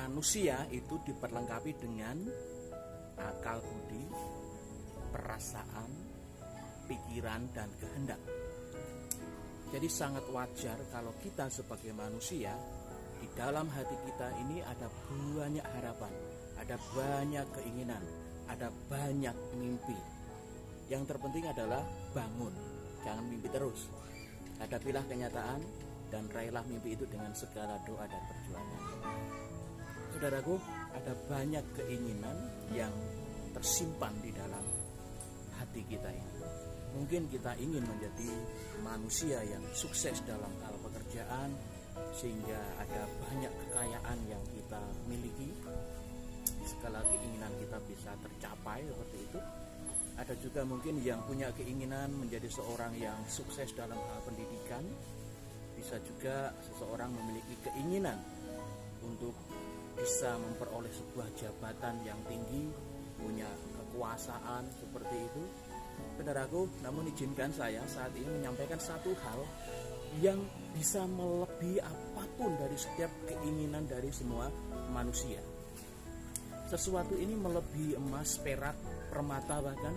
manusia itu diperlengkapi dengan akal budi, perasaan, pikiran, dan kehendak. Jadi sangat wajar kalau kita sebagai manusia, di dalam hati kita ini ada banyak harapan, ada banyak keinginan, ada banyak mimpi. Yang terpenting adalah bangun, jangan mimpi terus. Hadapilah kenyataan dan raihlah mimpi itu dengan segala doa dan perjuangan. Saudaraku, ada banyak keinginan yang tersimpan di dalam hati kita ini. Mungkin kita ingin menjadi manusia yang sukses dalam hal pekerjaan, sehingga ada banyak kekayaan yang kita miliki, segala keinginan kita bisa tercapai seperti itu. Ada juga mungkin yang punya keinginan menjadi seorang yang sukses dalam hal pendidikan. Bisa juga seseorang memiliki keinginan untuk bisa memperoleh sebuah jabatan yang tinggi, punya kekuasaan seperti itu. Saudaraku, namun izinkan saya saat ini menyampaikan satu hal yang bisa melebihi apapun dari setiap keinginan dari semua manusia. Sesuatu ini melebihi emas, perak, permata bahkan.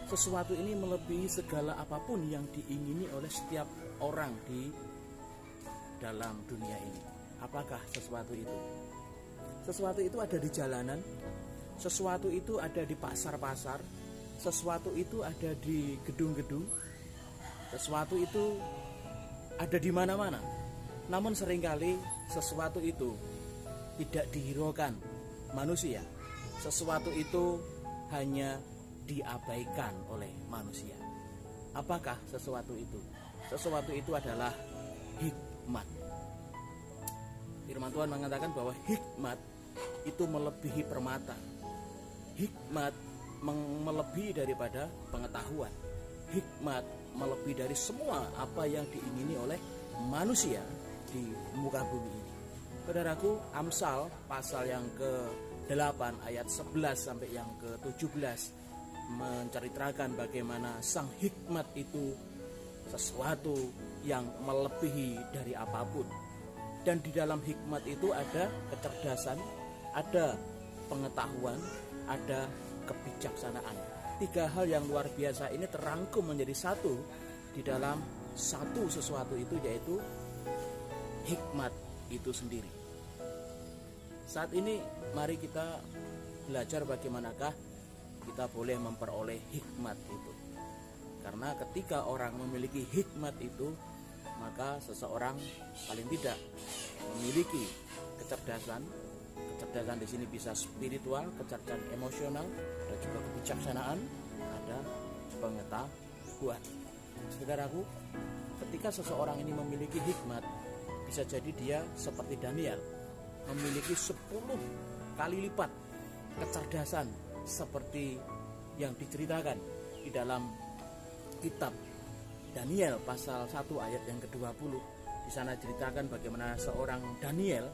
Sesuatu ini melebihi segala apapun yang diingini oleh setiap orang di dalam dunia ini. Apakah sesuatu itu? Sesuatu itu ada di jalanan, sesuatu itu ada di pasar-pasar, sesuatu itu ada di gedung-gedung, sesuatu itu ada di mana-mana. Namun seringkali sesuatu itu tidak dihiraukan manusia. Sesuatu itu hanya diabaikan oleh manusia. Apakah sesuatu itu? Sesuatu itu adalah hikmat. Firman Tuhan mengatakan bahwa hikmat itu melebihi permata. Hikmat melebihi daripada pengetahuan. Hikmat melebihi dari semua apa yang diingini oleh manusia di muka bumi ini. Saudaraku, Amsal pasal yang ke-8 ayat 11 sampai yang ke-17 menceritakan bagaimana sang hikmat itu sesuatu yang melebihi dari apapun. Dan di dalam hikmat itu ada kecerdasan, ada pengetahuan, ada kebijaksanaan. Tiga hal yang luar biasa ini terangkum menjadi satu di dalam satu sesuatu itu, yaitu hikmat itu sendiri. Saat ini mari kita belajar bagaimanakah kita boleh memperoleh hikmat itu. Karena ketika orang memiliki hikmat itu, maka seseorang paling tidak memiliki kecerdasan. Kecerdasan di sini bisa spiritual, kecerdasan emosional, ada juga kebijaksanaan, ada pengetahuan. Saudaraku, ketika seseorang ini memiliki hikmat, bisa jadi dia seperti Daniel, memiliki 10 kali lipat kecerdasan seperti yang diceritakan di dalam kitab Daniel pasal 1 ayat yang ke-20. Di sana diceritakan bagaimana seorang Daniel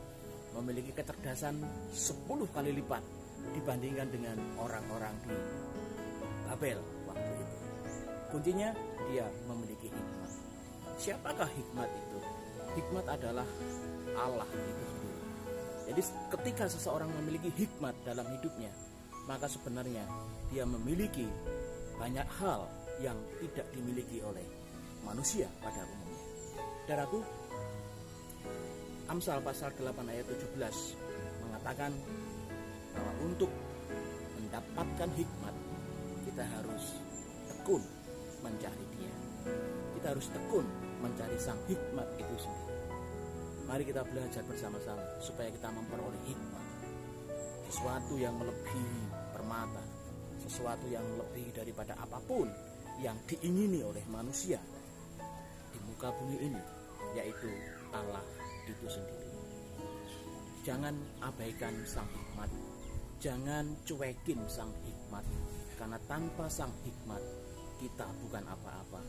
memiliki kecerdasan 10 kali lipat dibandingkan dengan orang-orang di Babel waktu itu. Kuncinya dia memiliki hikmat. Siapakah hikmat itu? Hikmat adalah Allah itu sendiri. Jadi ketika seseorang memiliki hikmat dalam hidupnya, maka sebenarnya dia memiliki banyak hal yang tidak dimiliki oleh manusia pada umumnya. Saudaraku, Amsal pasal 8 ayat 17 mengatakan bahwa untuk mendapatkan hikmat kita harus tekun mencari dia. Kita harus tekun mencari sang hikmat itu sendiri. Mari kita belajar bersama-sama supaya kita memperoleh hikmat, sesuatu yang melebihi permata, sesuatu yang lebih daripada apapun yang diingini oleh manusia di muka bumi ini, yaitu Allah itu sendiri. Jangan abaikan sang hikmat, jangan cuekin sang hikmat, karena tanpa sang hikmat kita bukan apa-apa.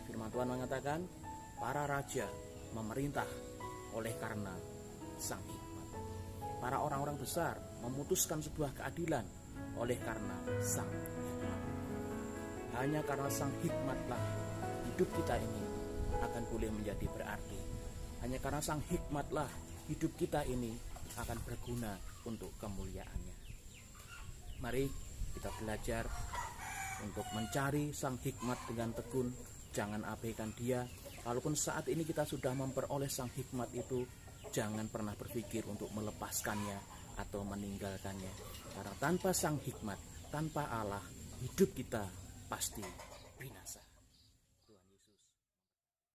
Firman Tuhan mengatakan para raja memerintah oleh karena sang hikmat. Para orang-orang besar memutuskan sebuah keadilan oleh karena sang hikmat. Hanya karena sang hikmatlah hidup kita ini akan boleh menjadi berarti. Hanya karena sang hikmatlah hidup kita ini akan berguna untuk kemuliaannya. Mari kita belajar untuk mencari sang hikmat dengan tekun. Jangan abaikan dia. Walaupun saat ini kita sudah memperoleh sang hikmat itu, jangan pernah berpikir untuk melepaskannya atau meninggalkannya. Karena tanpa sang hikmat, tanpa Allah, hidup kita pasti binasa.